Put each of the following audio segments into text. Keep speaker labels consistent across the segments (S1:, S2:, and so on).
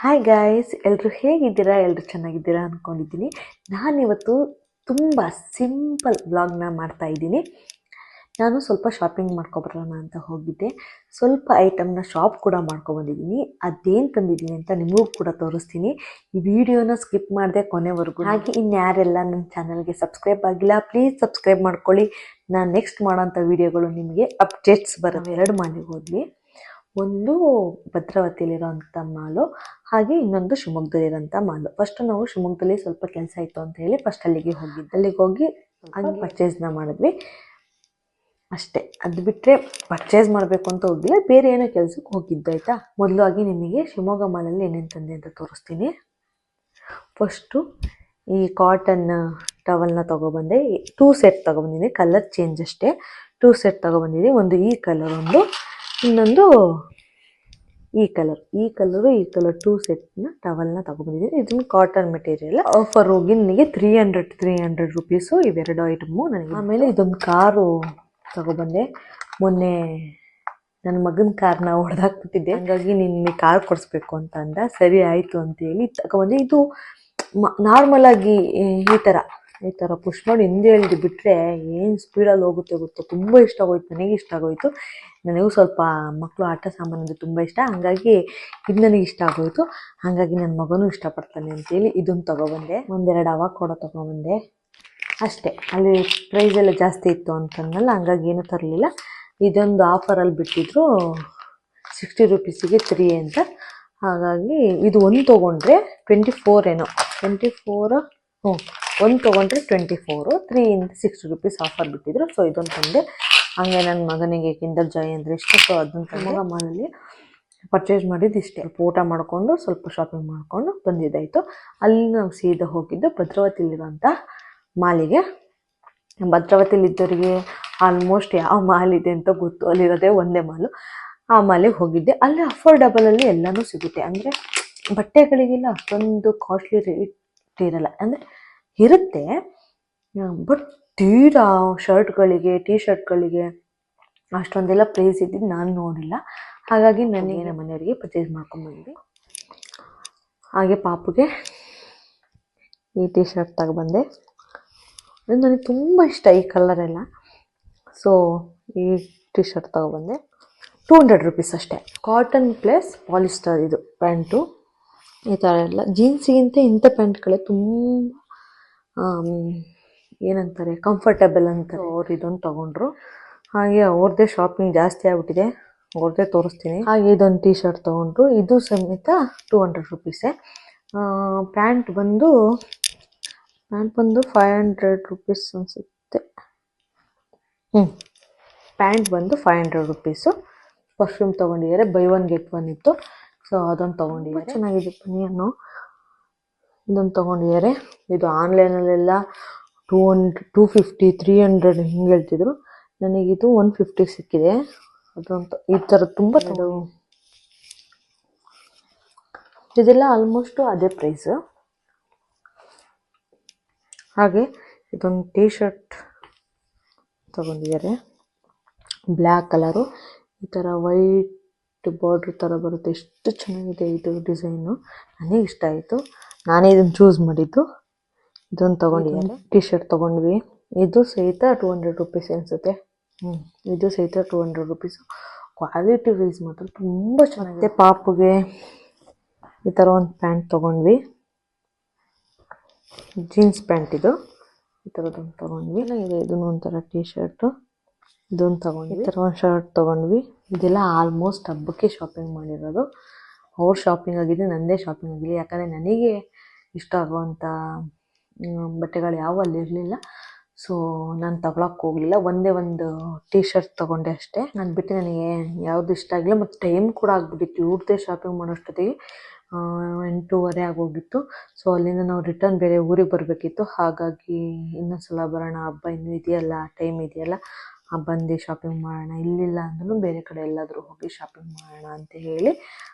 S1: Hi guys, ಎಲ್ಲರೂ ಹೇಗಿದ್ದೀರಾ? ಎಲ್ಲರೂ ಚೆನ್ನಾಗಿದ್ದೀರಾ ಅಂದ್ಕೊಂಡಿದ್ದೀನಿ. ನಾನಿವತ್ತು ತುಂಬ ಸಿಂಪಲ್ ವ್ಲಾಗ್ನ ಮಾಡ್ತಾ ಇದ್ದೀನಿ. ನಾನು ಸ್ವಲ್ಪ ಶಾಪಿಂಗ್ ಮಾಡ್ಕೊಬರೋಣ ಅಂತ ಹೋಗಿದ್ದೆ. ಸ್ವಲ್ಪ ಐಟಮ್ನ ಶಾಪ್ ಕೂಡ ಮಾಡ್ಕೊಬಂದಿದ್ದೀನಿ. ಅದೇನು ತಂದಿದ್ದೀನಿ ಅಂತ ನಿಮಗೂ ಕೂಡ ತೋರಿಸ್ತೀನಿ. ಈ ವಿಡಿಯೋನ ಸ್ಕಿಪ್ ಮಾಡದೆ ಕೊನೆವರೆಗೂ. ಹಾಗೆ ಇನ್ಯಾರೆಲ್ಲ ನನ್ನ ಚಾನಲ್ಗೆ ಸಬ್ಸ್ಕ್ರೈಬ್ ಆಗಿಲ್ಲ, ಪ್ಲೀಸ್ ಸಬ್ಸ್ಕ್ರೈಬ್ ಮಾಡ್ಕೊಳ್ಳಿ. ನಾನು ನೆಕ್ಸ್ಟ್ ಮಾಡೋಂಥ ವಿಡಿಯೋಗಳು ನಿಮಗೆ ಅಪ್ಡೇಟ್ಸ್ ಬರುತ್ತೆ. 2 ಮಾಲಿಗೆ ಹೋದ್ವಿ. ಒಂದು ಭದ್ರಾವತಿಯಲ್ಲಿರೋಂಥ ಮಾಲು, ಹಾಗೆ ಇನ್ನೊಂದು ಶಿವಮೊಗ್ಗದಲ್ಲಿರೋಂಥ ಮಾಲು. ಫಸ್ಟ್ ನಾವು ಶಿವಮೊಗ್ಗದಲ್ಲಿ ಸ್ವಲ್ಪ ಕೆಲಸ ಇತ್ತು ಅಂತ ಹೇಳಿ ಫಸ್ಟ್ ಅಲ್ಲಿಗೆ ಹೋಗಿದ್ದು. ಅಲ್ಲಿಗೆ ಹೋಗಿ ಹಂಗೆ ಪರ್ಚೇಸ್ನ ಮಾಡಿದ್ವಿ ಅಷ್ಟೇ. ಅದು ಬಿಟ್ಟರೆ ಪರ್ಚೇಸ್ ಮಾಡಬೇಕು ಅಂತ ಹೋಗಿಲ್ಲ, ಬೇರೆ ಏನೋ ಕೆಲಸಕ್ಕೆ ಹೋಗಿದ್ದು. ಆಯಿತಾ, ಮೊದಲಾಗಿ ನಿಮಗೆ ಶಿವಮೊಗ್ಗ ಮಾಲಲ್ಲಿ ಏನೇನು ತಂದೆ ಅಂತ ತೋರಿಸ್ತೀನಿ. ಫಸ್ಟು ಈ ಕಾಟನ್ ಟವಲ್ನ ತೊಗೊಬಂದೆ. 2 ಸೆಟ್ ತೊಗೊಬಂದಿದ್ದೀನಿ, ಕಲರ್ ಚೇಂಜ್ ಅಷ್ಟೇ. 2 ಸೆಟ್ ತೊಗೊಬಂದಿದ್ದೀನಿ. ಒಂದು ಈ ಕಲರ್, ಒಂದು ಇನ್ನೊಂದು ಈ ಕಲರು 2 ಸೆಟ್ನ ಟವಲ್ನ ತೊಗೊಬಂದಿದ್ದೀನಿ. ಇದನ್ನು ಕಾಟನ್ ಮೆಟೀರಿಯಲ್. ಆಫರ್ ಹೋಗಿ ನನಗೆ 300 ರುಪೀಸು ಇವೆರಡು ಐಟಮು ನನಗೆ. ಆಮೇಲೆ ಇದೊಂದು ಕಾರು ತೊಗೊಬಂದೆ. ಮೊನ್ನೆ ನನ್ನ ಮಗನ ಕಾರ್ನ ಹೊಡೆದಾಕ್ಬಿಟ್ಟಿದ್ದೆ, ಹಾಗಾಗಿ ನಿನ್ನೆ ಕಾರ್ ಕೊಡಿಸ್ಬೇಕು ಅಂತ ಅಂದ. ಸರಿ ಆಯಿತು ಅಂತೇಳಿ ತಗೊಬಂದೆ. ಇದು ನಾರ್ಮಲಾಗಿ ಈ ಥರ ಪುಷ್ ಮಾಡಿ ಹಿಂದೆ ಎಳ್ದು ಬಿಟ್ಟರೆ ಏನು ಸ್ಪೀಡಲ್ಲಿ ಹೋಗುತ್ತೆ ಗೊತ್ತು. ತುಂಬ ಇಷ್ಟ ಆಗೋಯ್ತು, ನನಗೆ ಇಷ್ಟ ಆಗೋಯ್ತು. ನನಗೂ ಸ್ವಲ್ಪ ಮಕ್ಕಳು ಆಟ ಸಾಮಾನು ಅಂದರೆ ತುಂಬ ಇಷ್ಟ, ಹಾಗಾಗಿ ಇದು ನನಗೆ ಇಷ್ಟ ಆಗೋಯ್ತು. ಹಾಗಾಗಿ ನನ್ನ ಮಗನೂ ಇಷ್ಟಪಡ್ತಾನೆ ಅಂತೇಳಿ ಇದನ್ನು ತೊಗೊಬಂದೆ. 1-2 ಅವಕಾಡೋ ತೊಗೊಬಂದೆ ಅಷ್ಟೇ. ಅಲ್ಲಿ ಪ್ರೈಸ್ ಎಲ್ಲ ಜಾಸ್ತಿ ಇತ್ತು ಅಂತಂದಲ್ಲ, ಹಾಗಾಗಿ ಏನೂ ತರಲಿಲ್ಲ. ಇದೊಂದು ಆಫರಲ್ಲಿ ಬಿಟ್ಟಿದ್ರು 60 ರುಪೀಸಿಗೆ 3 ಅಂತ. ಹಾಗಾಗಿ ಇದು ಒಂದು ತೊಗೊಂಡ್ರೆ 24 ಏನೋ, 24 ಒಂದು ತೊಗೊಂಡ್ರೆ 24, 3 ಇಂದ 60 ರುಪೀಸ್ ಆಫರ್ ಬಿಟ್ಟಿದ್ರು. ಸೊ ಇದೊಂದು ತಂದೆ. ಹಾಗೆ ನನ್ನ ಮಗನಿಗೆ ಕಿಂಡರ್ ಜಾಯ್ ಅಂದರೆ ಇಷ್ಟ, ಸೊ ಅದನ್ನು ಶಿವಮೊಗ್ಗ ಮಾಲಲ್ಲಿ ಪರ್ಚೇಸ್ ಮಾಡಿದ್ದು ಇಷ್ಟೇ. ಊಟ ಮಾಡಿಕೊಂಡು ಸ್ವಲ್ಪ ಶಾಪಿಂಗ್ ಮಾಡಿಕೊಂಡು ಬಂದಿದ್ದಾಯಿತು. ಅಲ್ಲಿ ನಾವು ಸೀದಾ ಹೋಗಿದ್ದು ಭದ್ರಾವತಿಲಿರುವಂಥ ಮಾಲಿಗೆ. ಭದ್ರಾವತಿಲಿದ್ದವರಿಗೆ ಆಲ್ಮೋಸ್ಟ್ ಯಾವ ಮಾಲ್ ಇದೆ ಅಂತ ಗೊತ್ತು, ಅಲ್ಲಿರೋದೇ ಒಂದೇ ಮಾಲು. ಆ ಮಾಲಿಗೆ ಹೋಗಿದ್ದೆ. ಅಲ್ಲಿ ಅಫೋರ್ಡಬಲಲ್ಲಿ ಎಲ್ಲನೂ ಸಿಗುತ್ತೆ. ಅಂದರೆ ಬಟ್ಟೆಗಳಿಗೆಲ್ಲ ಅಷ್ಟೊಂದು ಕಾಸ್ಟ್ಲಿ ರೇಟ್ ಇರಲ್ಲ, ಅಂದರೆ ಇರುತ್ತೆ, ಬಟ್ ತೀರಾ ಶರ್ಟ್ಗಳಿಗೆ, ಟೀ ಶರ್ಟ್ಗಳಿಗೆ ಅಷ್ಟೊಂದೆಲ್ಲ ಪ್ರೈಸ್ ಇದ್ದಿದ್ದು ನಾನು ನೋಡಿಲ್ಲ. ಹಾಗಾಗಿ ನನಗೆ ನಮ್ಮ ಮನೆಯವರಿಗೆ ಪರ್ಚೇಸ್ ಮಾಡ್ಕೊಂಡ್ಬಂದ್ವಿ. ಹಾಗೆ ಪಾಪುಗೆ ಈ ಟೀ ಶರ್ಟ್ ತಗೊಬಂದೆ. ನನಗೆ ತುಂಬ ಇಷ್ಟ ಈ ಕಲರೆಲ್ಲ, ಸೊ ಈ ಟೀ ಶರ್ಟ್ ತಗೊಬಂದೆ. 200 ರುಪೀಸ್ ಅಷ್ಟೇ. ಕಾಟನ್ ಪ್ಲಸ್ ಪಾಲಿಸ್ಟರ್ ಇದು ಪ್ಯಾಂಟು. ಈ ಥರ ಎಲ್ಲ ಜೀನ್ಸಿಗಿಂತ ಇಂಥ ಪ್ಯಾಂಟ್ಗಳೇ ತುಂಬ ಏನಂತಾರೆ, ಕಂಫರ್ಟಬಲ್ ಅಂತಾರೆ. ಅವ್ರು ಇದೊಂದು ತೊಗೊಂಡ್ರು. ಹಾಗೆ ಅವ್ರದ್ದೇ ಶಾಪಿಂಗ್ ಜಾಸ್ತಿ ಆಗಿಬಿಟ್ಟಿದೆ, ಅವ್ರದ್ದೇ ತೋರಿಸ್ತೀನಿ. ಹಾಗೆ ಇದೊಂದು ಟೀ ಶರ್ಟ್ ತೊಗೊಂಡ್ರು, ಇದು ಸಮೇತ 200 ರುಪೀಸೇ. ಪ್ಯಾಂಟ್ ಬಂದು 500 ರುಪೀಸ್ ಅನಿಸುತ್ತೆ. ಪ್ಯಾಂಟ್ ಬಂದು 500 ರುಪೀಸು. ಪರ್ಫ್ಯೂಮ್ ತೊಗೊಂಡಿದ್ದಾರೆ, ಬೈ 1 get 1 ಇತ್ತು, ಸೊ ಅದೊಂದು ತೊಗೊಂಡಿದ್ದಾರೆ. ಚೆನ್ನಾಗಿದೆ ಪನಿಯನ್ನು. ಇದೊಂದು ತೊಗೊಂಡಿದ್ದಾರೆ. ಇದು ಆನ್ಲೈನಲ್ಲೆಲ್ಲ 250, 300 ಹಿಂಗೆ ಹೇಳ್ತಿದ್ರು. ನನಗಿದು 150 ಸಿಕ್ಕಿದೆ. ಅದಂತ ಈ ಥರ ತುಂಬ ಇದೆಲ್ಲ ಆಲ್ಮೋಸ್ಟು ಅದೇ ಪ್ರೈಸು. ಹಾಗೆ ಇದೊಂದು ಟೀ ಶರ್ಟ್ ತೊಗೊಂಡಿದ್ದಾರೆ, ಬ್ಲ್ಯಾಕ್ ಕಲರು. ಈ ಥರ ವೈಟ್ ಬಾರ್ಡ್ರ್ ಥರ ಬರುತ್ತೆ. ಎಷ್ಟು ಚೆನ್ನಾಗಿದೆ ಇದು ಡಿಸೈನು, ನನಗೆ ಇಷ್ಟ ಆಯಿತು. ನಾನೇ ಇದನ್ನು ಚೂಸ್ ಮಾಡಿದ್ದು. ಇದೊಂದು ತೊಗೊಂಡಿದ್ದಾರೆ. ಟೀ ಶರ್ಟ್ ತೊಗೊಂಡ್ವಿ. ಇದು ಸಹಿತ 200 ರುಪೀಸ್ ಅನಿಸುತ್ತೆ. ಇದು ಸಹಿತ 200 ರುಪೀಸು. ಕ್ವಾಲಿಟಿ ವೈಸ್ ಮಾತ್ರ ತುಂಬ ಚೆನ್ನಾಗಿದೆ. ಪಾಪುಗೆ ಈ ಥರ ಒಂದು ಪ್ಯಾಂಟ್ ತೊಗೊಂಡ್ವಿ, ಜೀನ್ಸ್ ಪ್ಯಾಂಟ್ ಇದು. ಈ ಥರದೊಂದು ತೊಗೊಂಡ್ವಿ, ಚೆನ್ನಾಗಿದೆ. ಇದನ್ನು ಒಂಥರ ಟೀ ಶರ್ಟು. ಇದೊಂದು ತೊಗೊಂಡ್ವಿ. ಈ ಥರ ಒಂದು ಶರ್ಟ್ ತೊಗೊಂಡ್ವಿ. ಇದೆಲ್ಲ ಆಲ್ಮೋಸ್ಟ್ ಹಬ್ಬಕ್ಕೆ ಶಾಪಿಂಗ್ ಮಾಡಿರೋದು. ಅವ್ರ ಶಾಪಿಂಗ್ ಆಗಿದೆ, ನನ್ನದೇ ಶಾಪಿಂಗ್ ಆಗಿದೆ. ಯಾಕಂದರೆ ನನಗೆ ಇಷ್ಟ ಆಗುವಂಥ ಬಟ್ಟೆಗಳು ಯಾವ ಅಲ್ಲಿ ಇರಲಿಲ್ಲ, ಸೊ ನಾನು ತಗೊಳಕ್ಕೆ ಹೋಗಲಿಲ್ಲ. ಒಂದೇ ಒಂದು ಟೀ ಶರ್ಟ್ ತೊಗೊಂಡೆ ಅಷ್ಟೇ. ನಾನು ಬಿಟ್ಟು ನನಗೆ ಯಾವುದು ಇಷ್ಟ ಆಗಿಲ್ಲ. ಮತ್ತು ಟೈಮ್ ಕೂಡ ಆಗಿಬಿಟ್ಟಿತ್ತು. ಇವ್ರದ್ದೇ ಶಾಪಿಂಗ್ ಮಾಡೋಷ್ಟೊತ್ತಿಗೆ 8:30 ಆಗೋಗಿತ್ತು. ಸೊ ಅಲ್ಲಿಂದ ನಾವು ರಿಟರ್ನ್ ಬೇರೆ ಊರಿಗೆ ಬರಬೇಕಿತ್ತು. ಹಾಗಾಗಿ ಇನ್ನೊಂದು ಸಲ ಬರೋಣ, ಹಬ್ಬ ಇನ್ನೂ ಇದೆಯಲ್ಲ, ಟೈಮ್ ಇದೆಯಲ್ಲ, ಬಂದು ಶಾಪಿಂಗ್ ಮಾಡೋಣ, ಇಲ್ಲಿಲ್ಲ ಅಂದ್ರೂ ಬೇರೆ ಕಡೆ ಎಲ್ಲಾದರೂ ಹೋಗಿ ಶಾಪಿಂಗ್ ಮಾಡೋಣ ಅಂತ ಹೇಳಿ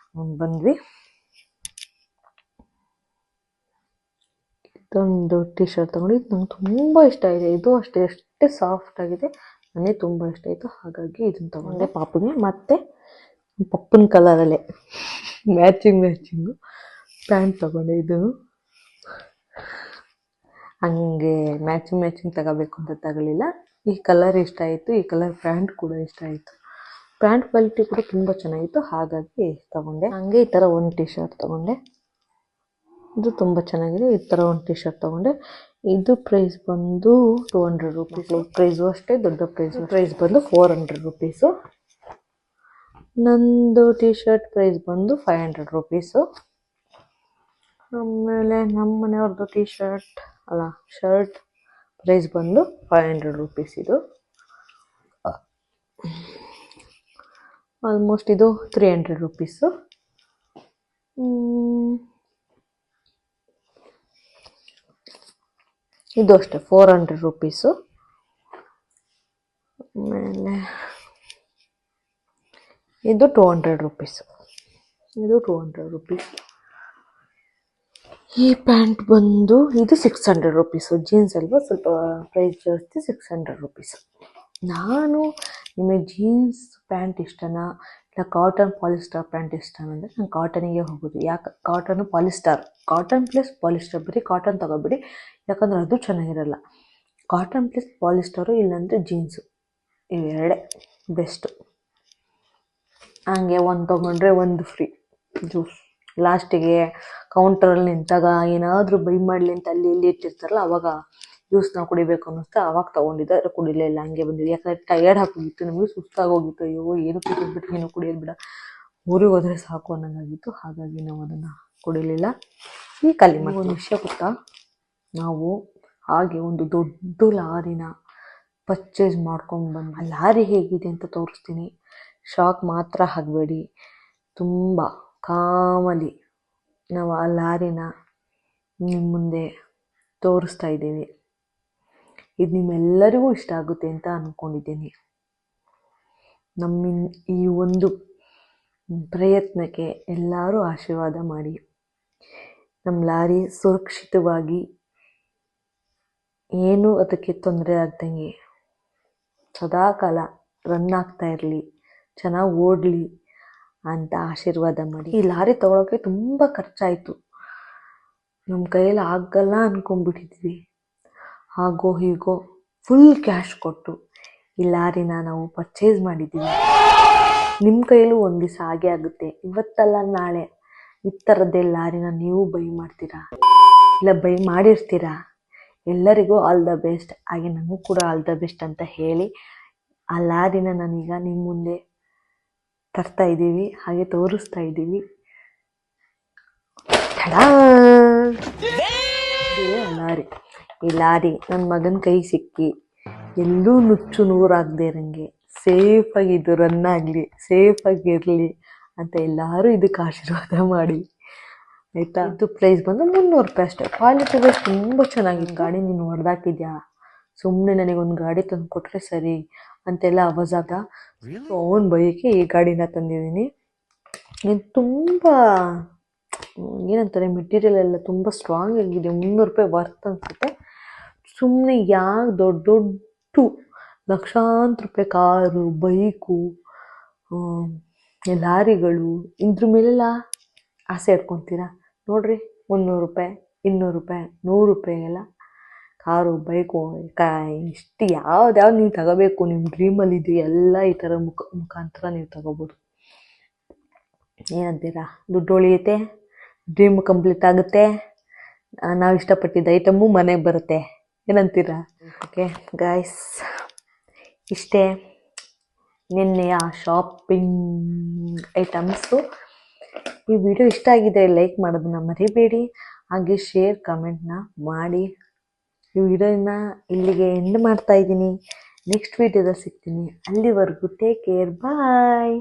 S1: ಬಂದ್ವಿ. ಇದೊಂದು ಟೀ ಶರ್ಟ್ ತೊಗೊಂಡು, ಇದು ನಂಗೆ ತುಂಬ ಇಷ್ಟ ಆಗಿದೆ. ಇದು ಅಷ್ಟೇ ಸಾಫ್ಟ್ ಆಗಿದೆ, ನನಗೆ ತುಂಬ ಇಷ್ಟ ಆಯಿತು. ಹಾಗಾಗಿ ಇದನ್ನು ತೊಗೊಂಡೆ ಪಾಪುಗೆ. ಮತ್ತು ಪಪ್ಪನ ಕಲರಲ್ಲೇ ಮ್ಯಾಚಿಂಗು ಪ್ಯಾಂಟ್ ತೊಗೊಂಡೆ. ಇದು ಹಂಗೆ ಮ್ಯಾಚಿಂಗ್ ತಗೋಬೇಕು ಅಂತ ತಗೊಳ್ಳಿಲ್ಲ. ಈ ಕಲರ್ ಇಷ್ಟ ಆಯಿತು, ಈ ಕಲರ್ ಪ್ಯಾಂಟ್ ಕೂಡ ಇಷ್ಟ ಆಯಿತು. ಪ್ಯಾಂಟ್ ಕ್ವಾಲಿಟಿ ಕೂಡ ತುಂಬ ಚೆನ್ನಾಗಿತ್ತು, ಹಾಗಾಗಿ ತೊಗೊಂಡೆ. ಹಂಗೆ ಈ ಥರ ಒಂದು ಟಿ ಶರ್ಟ್ ತೊಗೊಂಡೆ. ಇದು ತುಂಬ ಚೆನ್ನಾಗಿದೆ. ಈ ಥರ ಒಂದು ಟಿ ಶರ್ಟ್ ತೊಗೊಂಡೆ. ಇದು ಪ್ರೈಸ್ ಬಂದು 200 ರೂಪೀಸು. ಪ್ರೈಸು ಅಷ್ಟೇ, ದೊಡ್ಡ ಪ್ರೈಸ್ ಬಂದು 400 ರೂಪೀಸು. ನಂದು ಟಿ ಶರ್ಟ್ ಪ್ರೈಸ್ ಬಂದು 500 ರೂಪೀಸು. ಆಮೇಲೆ ನಮ್ಮ ಮನೆಯವ್ರದ್ದು ಶರ್ಟ್ ಪ್ರೈಸ್ ಬಂದು 500 ರೂಪೀಸ್. ಇದು ಆಲ್ಮೋಸ್ಟ್ ಇದು 300 ರೂಪೀಸು. ಇದು ಅಷ್ಟೇ 400 ರೂಪೀಸು. ಆಮೇಲೆ ಇದು 200 ರೂಪೀಸು. ಇದು 200 ರೂಪೀಸ್. ಈ ಪ್ಯಾಂಟ್ ಬಂದು ಇದು 600 ರೂಪೀಸು. ಜೀನ್ಸ್ ಅಲ್ವಾ, ಸ್ವಲ್ಪ ಪ್ರೈಸ್ ಜಾಸ್ತಿ, 600 ರೂಪೀಸು. ನಾನು ನಿಮಗೆ ಜೀನ್ಸ್ ಪ್ಯಾಂಟ್ ಇಷ್ಟನಾ ಇಲ್ಲ ಕಾಟನ್ ಪಾಲಿಸ್ಟರ್ ಪ್ಯಾಂಟ್ ಇಷ್ಟನಾ ಅಂದರೆ ನಾನು ಕಾಟನಿಗೆ ಹೋಗೋದು. ಯಾಕೆ ಕಾಟನ್ ಪ್ಲಸ್ ಪಾಲಿಸ್ಟರ್, ಬರೀ ಕಾಟನ್ ತಗೋಬೇಡಿ, ಯಾಕಂದರೆ ಅದು ಚೆನ್ನಾಗಿರಲ್ಲ. ಕಾಟನ್ ಪ್ಲಸ್ ಪಾಲಿಸ್ಟರು, ಇಲ್ಲಾಂದರೆ ಜೀನ್ಸು, ಇವೆರಡೇ ಬೆಸ್ಟು. ಹಂಗೆ ಒಂದು ತೊಗೊಂಡ್ರೆ ಒಂದು ಫ್ರೀ ಜ್ಯೂಸ್. ಲಾಸ್ಟಿಗೆ ಕೌಂಟ್ರಲ್ಲಿ ನಿಂತಾಗ ಏನಾದರೂ ಬೈ ಮಾಡಲಿ ಅಂತ ಅಲ್ಲಿ ಇಲ್ಲಿ ಇಟ್ಟಿರ್ತಾರಲ್ಲ, ಅವಾಗ ಜ್ಯೂಸ್ ನಾವು ಕುಡಿಬೇಕು ಅನ್ನಿಸ್ತಾ ಅವಾಗ ತೊಗೊಂಡಿದ್ದೆ. ಆದರೆ ಕುಡಿಲೇ ಇಲ್ಲ, ಹಂಗೆ ಬಂದಿದೆ. ಯಾಕಂದರೆ ಟಯರ್ಡ್ ಹಾಕೋಗಿತ್ತು, ನಮಗೆ ಸುಸ್ತಾಗೋಗಿತ್ತು. ಅಯ್ಯೋ ಏನು ಕುಡಿದ್ಬಿಟ್ಟು ಏನು ಕುಡಿಯೋದು ಬಿಡ, ಊರಿಗೆ ಹೋದರೆ ಸಾಕು ಅನ್ನೋಂಗಾಗಿತ್ತು. ಹಾಗಾಗಿ ನಾವು ಅದನ್ನು ಕುಡಿಲಿಲ್ಲ. ಈ ಖಾಲಿ ಮಾಡಿ ಒಂದು ವಿಷಯ ಗೊತ್ತಾ, ನಾವು ಹಾಗೆ ಒಂದು ದೊಡ್ಡ ಲಾರಿನ ಪರ್ಚೇಸ್ ಮಾಡ್ಕೊಂಡು ಬಂದು ಆ ಲಾರಿ ಹೇಗಿದೆ ಅಂತ ತೋರಿಸ್ತೀನಿ. ಶಾಕ್ ಮಾತ್ರ ಆಗಬೇಡಿ. ತುಂಬ ಕಾಮಲಿ ನಾವು ಆ ಲಾರಿನ ನಿಮ್ಮ ಮುಂದೆ ತೋರಿಸ್ತಾ ಇದ್ದೀವಿ. ಇದು ನಿಮ್ಮೆಲ್ಲರಿಗೂ ಇಷ್ಟ ಆಗುತ್ತೆ ಅಂತ ಅಂದ್ಕೊಂಡಿದ್ದೀನಿ. ಈ ಒಂದು ಪ್ರಯತ್ನಕ್ಕೆ ಎಲ್ಲರೂ ಆಶೀರ್ವಾದ ಮಾಡಿ. ನಮ್ಮ ಲಾರಿ ಸುರಕ್ಷಿತವಾಗಿ, ಏನೂ ಅದಕ್ಕೆ ತೊಂದರೆ ಆಗ್ದಂಗೆ ಸದಾಕಾಲ ರನ್ ಆಗ್ತಾ ಇರಲಿ, ಚೆನ್ನಾಗಿ ಓಡಲಿ ಅಂತ ಆಶೀರ್ವಾದ ಮಾಡಿ. ಈ ಲಾರಿ ತೊಗೊಳೋಕ್ಕೆ ತುಂಬ ಖರ್ಚಾಯಿತು. ನಮ್ಮ ಕೈಯಲ್ಲಿ ಆಗಲ್ಲ ಅಂದ್ಕೊಂಡ್ಬಿಟ್ಟಿದ್ವಿ. ಹಾಗೋ ಹೀಗೋ ಫುಲ್ ಕ್ಯಾಶ್ ಕೊಟ್ಟು ಈ ಲಾರಿನ ನಾವು ಪರ್ಚೇಸ್ ಮಾಡಿದ್ದೀವಿ. ನಿಮ್ಮ ಕೈಯಲ್ಲೂ ಒಂದು ದಿವಸ ಹಾಗೆ ಆಗುತ್ತೆ, ಇವತ್ತಲ್ಲ ನಾಳೆ ಈ ಥರದ್ದೇ ಲಾರಿನ ನೀವು ಬೈ ಮಾಡ್ತೀರಾ, ಇಲ್ಲ ಬೈ ಮಾಡಿರ್ತೀರಾ. ಎಲ್ಲರಿಗೂ ಆಲ್ ದ ಬೆಸ್ಟ್. ಹಾಗೆ ನನಗೂ ಕೂಡ ಆಲ್ ದ ಬೆಸ್ಟ್ ಅಂತ ಹೇಳಿ ಆ ಲಾರಿನ ನಾನೀಗ ನಿಮ್ಮ ಮುಂದೆ ತರ್ತಾ ಇದ್ದೀವಿ, ಹಾಗೆ ತೋರಿಸ್ತಾ ಇದ್ದೀವಿ. ಈ ಲಾರಿ ನನ್ನ ಮಗನ ಕೈ ಸಿಕ್ಕಿ ಎಲ್ಲೂ ನುಚ್ಚು ನೂರಾಗದೇ ಇರೋಂಗೆ ಸೇಫಾಗಿ ಇದು ರನ್ ಆಗಲಿ, ಸೇಫಾಗಿರಲಿ ಅಂತ ಎಲ್ಲರೂ ಇದಕ್ಕೆ ಆಶೀರ್ವಾದ ಮಾಡಿ, ಆಯಿತಾ. ಇದು ಪ್ರೈಸ್ ಬಂದು 300 ರೂಪಾಯಿ ಅಷ್ಟೇ. ಕ್ವಾಲಿಟಿ ವೈಸ್ ತುಂಬ ಚೆನ್ನಾಗಿದೆ. ಗಾಡಿ ನೀನು ಹೊಡೆದಾಕಿದ್ಯಾ, ಸುಮ್ಮನೆ ನನಗೊಂದು ಗಾಡಿ ತಂದು ಕೊಟ್ಟರೆ ಸರಿ ಅಂತೆಲ್ಲ ಅವಾಜಾಗ ಅವನ ಬೈಕೆ ಈ ಗಾಡಿನ ತಂದಿದ್ದೀನಿ. ಇದು ತುಂಬ ಏನಂತಾರೆ, ಮೆಟೀರಿಯಲ್ ಎಲ್ಲ ತುಂಬ ಸ್ಟ್ರಾಂಗ್ ಆಗಿದೆ. 300 ರೂಪಾಯಿ ವರ್ತ್ ಅನಿಸುತ್ತೆ. ಸುಮ್ಮನೆ ಯಾಕೆ ದೊಡ್ಡ ಲಕ್ಷಾಂತರ ರೂಪಾಯಿ ಕಾರು, ಬೈಕು, ಲಾರಿಗಳು ಇದ್ರ ಮೇಲೆಲ್ಲ ಆಸೆ ಇಟ್ಕೊತೀರಾ ನೋಡ್ರಿ. 300 ರೂಪಾಯಿ, 200 ರೂಪಾಯಿ, 100 ರೂಪಾಯಿಗೆಲ್ಲ ಕಾರು, ಬೈಕು, ಇಷ್ಟು ಯಾವ್ದು ನೀವು ತಗೋಬೇಕು ನಿಮ್ಮ ಡ್ರೀಮಲ್ಲಿ ಇದು ಎಲ್ಲ ಈ ಥರ ಮುಖಾಂತರ ನೀವು ತಗೋಬೋದು. ಏನಂತೀರಾ? ದುಡ್ಡು ಉಳಿಯುತ್ತೆ, ಡ್ರೀಮ್ ಕಂಪ್ಲೀಟ್ ಆಗುತ್ತೆ, ನಾವು ಇಷ್ಟಪಟ್ಟಿದ್ದ ಐಟಮ್ಮು ಮನೆಗೆ ಬರುತ್ತೆ. ಏನಂತೀರಾ? ಓಕೆ ಗಾಯ್ಸ್, ಇಷ್ಟೇ ನಿನ್ನೆಯ ಶಾಪಿಂಗ್ ಐಟಮ್ಸು. ಈ ವಿಡಿಯೋ ಇಷ್ಟ ಆಗಿದೆ ಲೈಕ್ ಮಾಡೋದನ್ನ ಮರಿಬೇಡಿ, ಹಾಗೆ ಶೇರ್ ಕಮೆಂಟ್ನ ಮಾಡಿ. ಈ ವಿಡಿಯೋನ ಇಲ್ಲಿಗೆ ಎಂಡ್ ಮಾಡ್ತಾ ಇದ್ದೀನಿ. ನೆಕ್ಸ್ಟ್ ವಿಡಿಯೋದಲ್ಲಿ ಸಿಗ್ತೀನಿ. ಅಲ್ಲಿವರೆಗೂ ಟೇಕ್ ಕೇರ್, ಬಾಯ್.